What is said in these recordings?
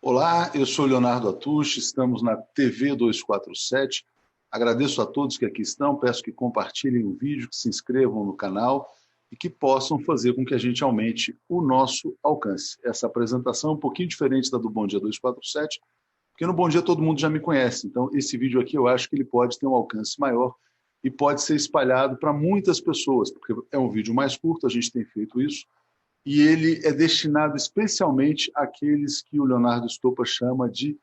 Olá, eu sou Leonardo Atush, estamos na TV 247. Agradeço a todos que aqui estão, peço que compartilhem o vídeo, que se inscrevam no canal e que possam fazer com que a gente aumente o nosso alcance. Essa apresentação é um pouquinho diferente da do Bom Dia 247, porque no Bom Dia todo mundo já me conhece, então esse vídeo aqui eu acho que ele pode ter um alcance maior e pode ser espalhado para muitas pessoas, porque é um vídeo mais curto, a gente tem feito isso, e ele é destinado especialmente àqueles que o Leonardo Stoppa chama de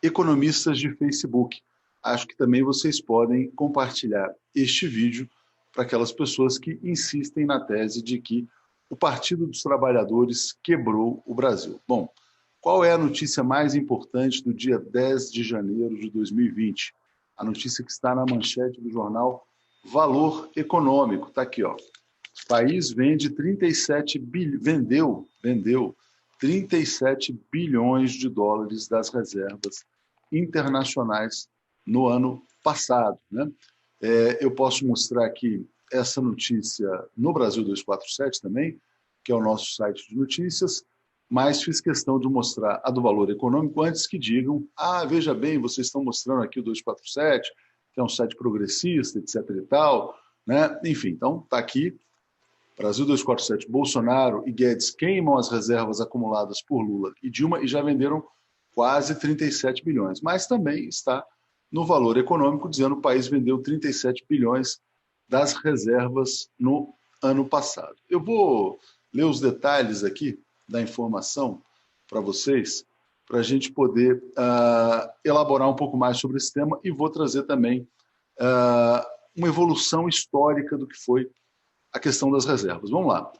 economistas de Facebook. Acho que também vocês podem compartilhar este vídeo para aquelas pessoas que insistem na tese de que o Partido dos Trabalhadores quebrou o Brasil. Bom, qual é a notícia mais importante do dia 10 de janeiro de 2020? A notícia que está na manchete do jornal Valor Econômico. Está aqui, ó. O país vendeu 37 bilhões de dólares das reservas internacionais no ano passado, né? Eu posso mostrar aqui essa notícia no Brasil 247 também, que é o nosso site de notícias, mas fiz questão de mostrar a do Valor Econômico antes que digam, veja bem, vocês estão mostrando aqui o 247, que é um site progressista, etc. e tal, né? Enfim, então está aqui. Brasil 247, Bolsonaro e Guedes queimam as reservas acumuladas por Lula e Dilma e já venderam quase 37 bilhões. Mas também está no Valor Econômico dizendo que o país vendeu 37 bilhões das reservas no ano passado. Eu vou ler os detalhes aqui da informação para vocês, para a gente poder elaborar um pouco mais sobre esse tema e vou trazer também uma evolução histórica do que foi a questão das reservas. Vamos lá.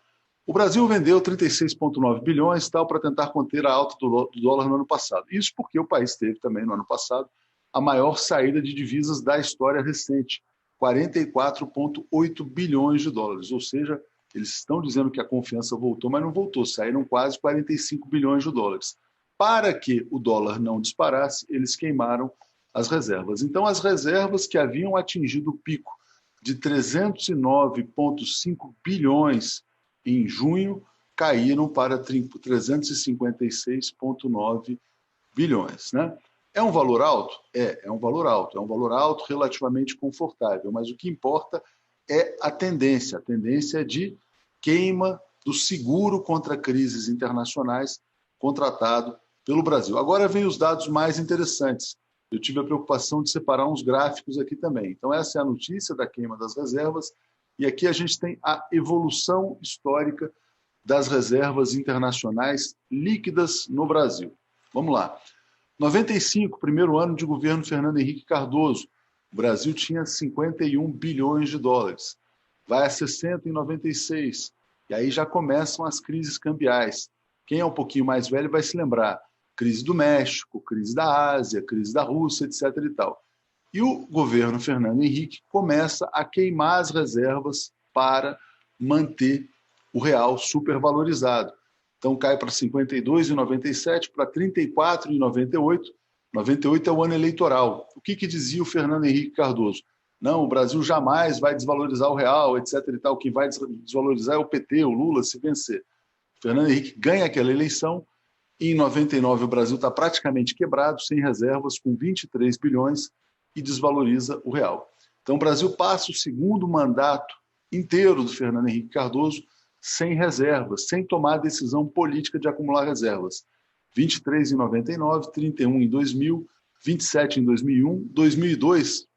O Brasil vendeu 36,9 bilhões para tentar conter a alta do dólar no ano passado. Isso porque o país teve também, no ano passado, a maior saída de divisas da história recente, 44,8 bilhões de dólares. Ou seja, eles estão dizendo que a confiança voltou, mas não voltou. Saíram quase 45 bilhões de dólares. Para que o dólar não disparasse, eles queimaram as reservas. Então, as reservas que haviam atingido o pico de 309,5 bilhões em junho, caíram para 356,9 bilhões. Né? É um valor alto? É um valor alto. É um valor alto relativamente confortável, mas o que importa é a tendência de queima do seguro contra crises internacionais contratado pelo Brasil. Agora vem os dados mais interessantes. Eu tive a preocupação de separar uns gráficos aqui também. Então, essa é a notícia da queima das reservas, e aqui a gente tem a evolução histórica das reservas internacionais líquidas no Brasil. Vamos lá. 95, primeiro ano de governo Fernando Henrique Cardoso, o Brasil tinha 51 bilhões de dólares. Vai a 60 em 96, e aí já começam as crises cambiais. Quem é um pouquinho mais velho vai se lembrar. Crise do México, crise da Ásia, crise da Rússia, etc. e tal. E o governo Fernando Henrique começa a queimar as reservas para manter o real supervalorizado. Então cai para 52 em 97, para 34 em 98. 98 é o ano eleitoral. O que dizia o Fernando Henrique Cardoso? Não, o Brasil jamais vai desvalorizar o real, etc. e tal. Quem vai desvalorizar é o PT, o Lula, se vencer. Fernando Henrique ganha aquela eleição. Em 99, o Brasil está praticamente quebrado, sem reservas, com 23 bilhões, e desvaloriza o real. Então, o Brasil passa o segundo mandato inteiro do Fernando Henrique Cardoso sem reservas, sem tomar a decisão política de acumular reservas. 23 em 99, 31 em 2000, 27 em 2001, 2002,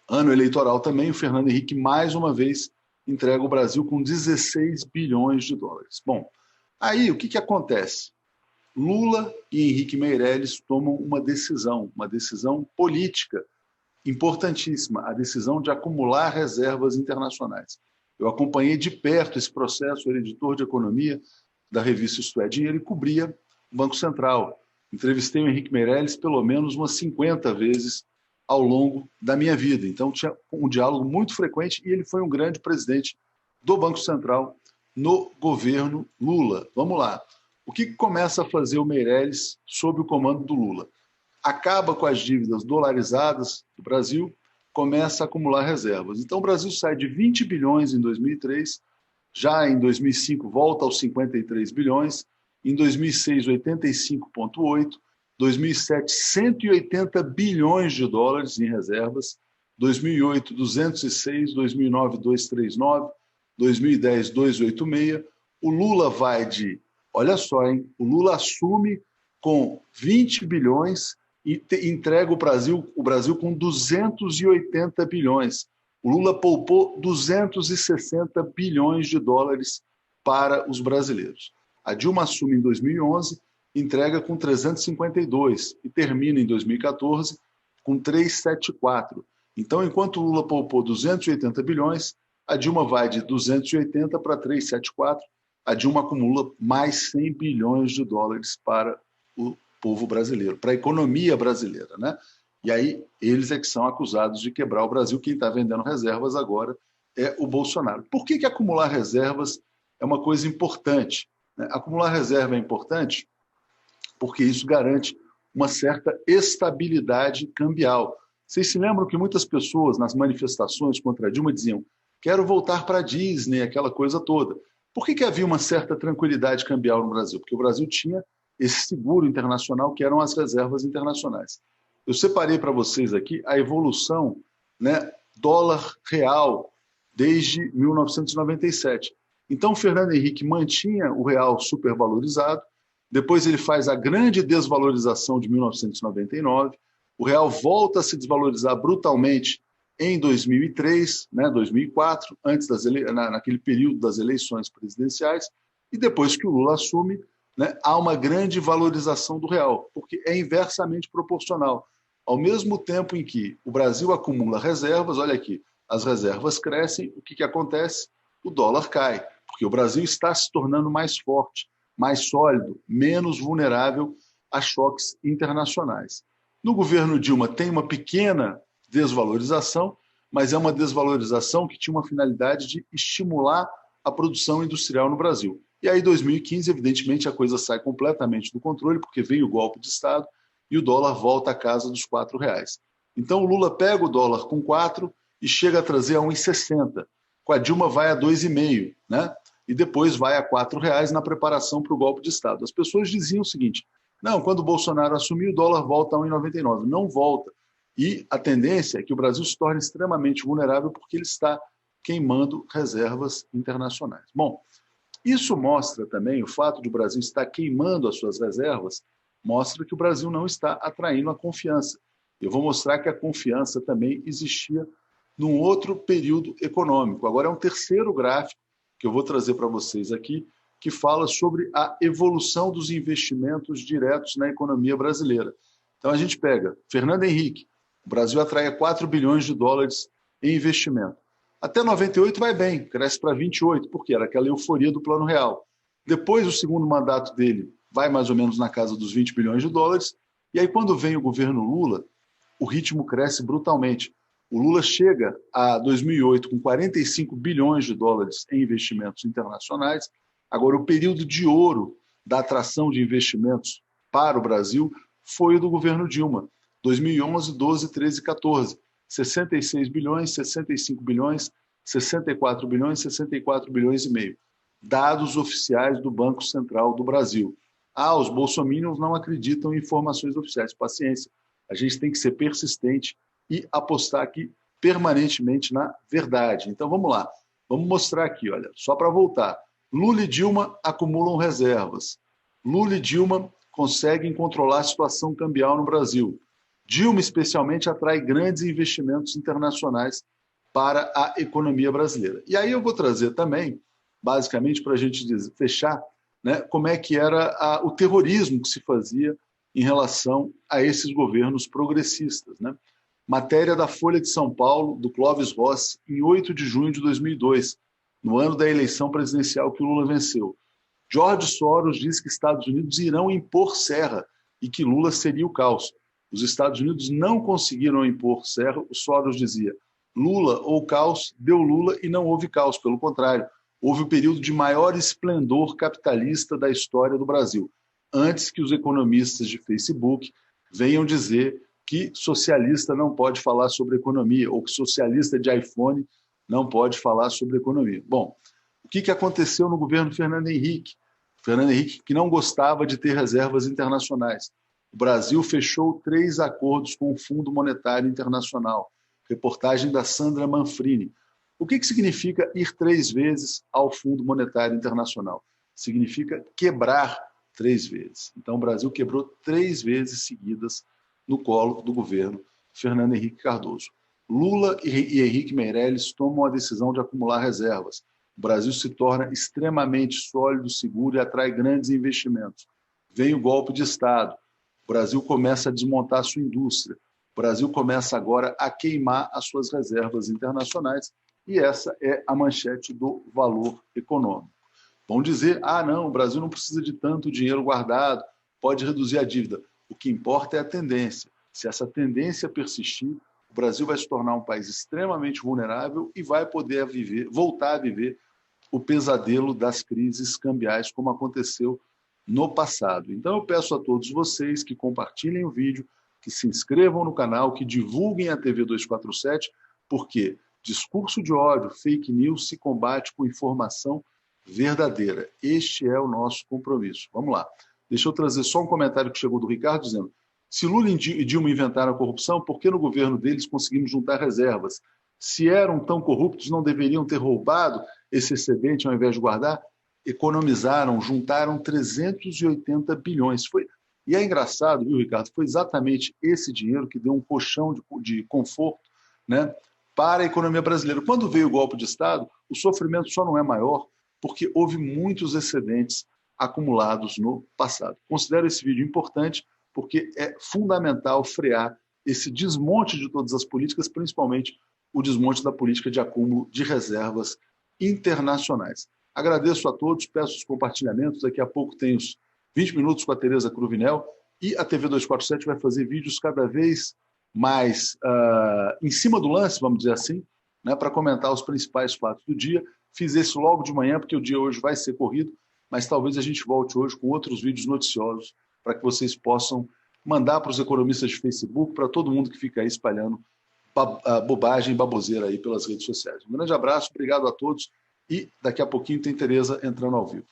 ano eleitoral também, o Fernando Henrique, mais uma vez, entrega o Brasil com 16 bilhões de dólares. Bom, aí, o que acontece? Lula e Henrique Meirelles tomam uma decisão política importantíssima, a decisão de acumular reservas internacionais. Eu acompanhei de perto esse processo, era editor de economia da revista Isto é Dinheiro e cobria o Banco Central. Entrevistei o Henrique Meirelles pelo menos umas 50 vezes ao longo da minha vida. Então, tinha um diálogo muito frequente e ele foi um grande presidente do Banco Central no governo Lula. Vamos lá. O que começa a fazer o Meirelles sob o comando do Lula? Acaba com as dívidas dolarizadas do Brasil, começa a acumular reservas. Então, o Brasil sai de 20 bilhões em 2003, já em 2005 volta aos 53 bilhões, em 2006, 85,8, 2007, 180 bilhões de dólares em reservas, 2008, 206, 2009, 239, 2010, 286. O Lula vai de, olha só, hein? O Lula assume com 20 bilhões e entrega o Brasil com 280 bilhões. O Lula poupou 260 bilhões de dólares para os brasileiros. A Dilma assume em 2011, entrega com 352 e termina em 2014 com 374. Então, enquanto o Lula poupou 280 bilhões, a Dilma vai de 280 para 374. A Dilma acumula mais 100 bilhões de dólares para o povo brasileiro, para a economia brasileira, né? E aí, eles é que são acusados de quebrar o Brasil. Quem está vendendo reservas agora é o Bolsonaro. Por que acumular reservas é uma coisa importante, né? Acumular reserva é importante porque isso garante uma certa estabilidade cambial. Vocês se lembram que muitas pessoas, nas manifestações contra a Dilma, diziam: quero voltar para a Disney, aquela coisa toda. Por que havia uma certa tranquilidade cambial no Brasil? Porque o Brasil tinha esse seguro internacional, que eram as reservas internacionais. Eu separei para vocês aqui a evolução, né, dólar real desde 1997. Então, o Fernando Henrique mantinha o real supervalorizado, depois ele faz a grande desvalorização de 1999, o real volta a se desvalorizar brutalmente em 2003, né, 2004, naquele período das eleições presidenciais, e depois que o Lula assume, né, há uma grande valorização do real, porque é inversamente proporcional. Ao mesmo tempo em que o Brasil acumula reservas, olha aqui, as reservas crescem, o que acontece? O dólar cai, porque o Brasil está se tornando mais forte, mais sólido, menos vulnerável a choques internacionais. No governo Dilma tem uma pequena desvalorização, mas é uma desvalorização que tinha uma finalidade de estimular a produção industrial no Brasil. E aí, em 2015, evidentemente, a coisa sai completamente do controle, porque veio o golpe de Estado e o dólar volta à casa dos R$4. Então, o Lula pega o dólar com 4 e chega a trazer a 1,60. Com a Dilma vai a 2,5, né? E depois vai a R$4 na preparação para o golpe de Estado. As pessoas diziam o seguinte: não, quando o Bolsonaro assumiu, o dólar volta a 1,99. Não volta. E a tendência é que o Brasil se torne extremamente vulnerável porque ele está queimando reservas internacionais. Bom, isso mostra também, o fato de o Brasil estar queimando as suas reservas, mostra que o Brasil não está atraindo a confiança. Eu vou mostrar que a confiança também existia num outro período econômico. Agora é um terceiro gráfico que eu vou trazer para vocês aqui, que fala sobre a evolução dos investimentos diretos na economia brasileira. Então a gente pega Fernando Henrique, o Brasil atrai 4 bilhões de dólares em investimento. Até 98 vai bem, cresce para 28, porque era aquela euforia do Plano Real. Depois, o segundo mandato dele vai mais ou menos na casa dos 20 bilhões de dólares, e aí quando vem o governo Lula, o ritmo cresce brutalmente. O Lula chega a 2008 com 45 bilhões de dólares em investimentos internacionais. Agora, o período de ouro da atração de investimentos para o Brasil foi o do governo Dilma. 2011, 12, 13 e 14. 66 bilhões, 65 bilhões, 64 bilhões, 64 bilhões e meio. Dados oficiais do Banco Central do Brasil. Os bolsominions não acreditam em informações oficiais. Paciência. A gente tem que ser persistente e apostar aqui permanentemente na verdade. Então, vamos lá. Vamos mostrar aqui, olha, só para voltar. Lula e Dilma acumulam reservas. Lula e Dilma conseguem controlar a situação cambial no Brasil. Dilma, especialmente, atrai grandes investimentos internacionais para a economia brasileira. E aí eu vou trazer também, basicamente, para a gente fechar, né, como é que era o terrorismo que se fazia em relação a esses governos progressistas, né? Matéria da Folha de São Paulo, do Clóvis Rossi, em 8 de junho de 2002, no ano da eleição presidencial que o Lula venceu. George Soros diz que Estados Unidos irão impor serra e que Lula seria o caos. Os Estados Unidos não conseguiram impor serra, o Soros dizia: Lula ou caos, deu Lula e não houve caos, pelo contrário, houve o período de maior esplendor capitalista da história do Brasil, antes que os economistas de Facebook venham dizer que socialista não pode falar sobre economia, ou que socialista de iPhone não pode falar sobre economia. Bom, o que aconteceu no governo Fernando Henrique? Fernando Henrique, que não gostava de ter reservas internacionais. O Brasil fechou 3 acordos com o Fundo Monetário Internacional. Reportagem da Sandra Manfrini. O que significa ir 3 vezes ao Fundo Monetário Internacional? Significa quebrar 3 vezes. Então, o Brasil quebrou 3 vezes seguidas no colo do governo Fernando Henrique Cardoso. Lula e Henrique Meirelles tomam a decisão de acumular reservas. O Brasil se torna extremamente sólido, seguro e atrai grandes investimentos. Vem o golpe de Estado. O Brasil começa a desmontar a sua indústria. O Brasil começa agora a queimar as suas reservas internacionais e essa é a manchete do Valor Econômico. Vão dizer, não, o Brasil não precisa de tanto dinheiro guardado, pode reduzir a dívida. O que importa é a tendência. Se essa tendência persistir, o Brasil vai se tornar um país extremamente vulnerável e vai poder voltar a viver o pesadelo das crises cambiais, como aconteceu no passado. Então, eu peço a todos vocês que compartilhem o vídeo, que se inscrevam no canal, que divulguem a TV 247, porque discurso de ódio, fake news, se combate com informação verdadeira. Este é o nosso compromisso. Vamos lá. Deixa eu trazer só um comentário que chegou do Ricardo, dizendo: se Lula e Dilma inventaram a corrupção, por que no governo deles conseguimos juntar reservas? Se eram tão corruptos, não deveriam ter roubado esse excedente ao invés de guardar? Economizaram, juntaram 380 bilhões. E é engraçado, viu, Ricardo? Foi exatamente esse dinheiro que deu um colchão de conforto, né, para a economia brasileira. Quando veio o golpe de Estado, o sofrimento só não é maior porque houve muitos excedentes acumulados no passado. Considero esse vídeo importante porque é fundamental frear esse desmonte de todas as políticas, principalmente o desmonte da política de acúmulo de reservas internacionais. Agradeço a todos, peço os compartilhamentos. Daqui a pouco tem os 20 minutos com a Tereza Cruvinel e a TV 247 vai fazer vídeos cada vez mais em cima do lance, vamos dizer assim, né, para comentar os principais fatos do dia. Fiz esse logo de manhã porque o dia hoje vai ser corrido, mas talvez a gente volte hoje com outros vídeos noticiosos para que vocês possam mandar para os economistas de Facebook, para todo mundo que fica aí espalhando bobagem e baboseira aí pelas redes sociais. Um grande abraço, obrigado a todos e daqui a pouquinho tem Tereza entrando ao vivo.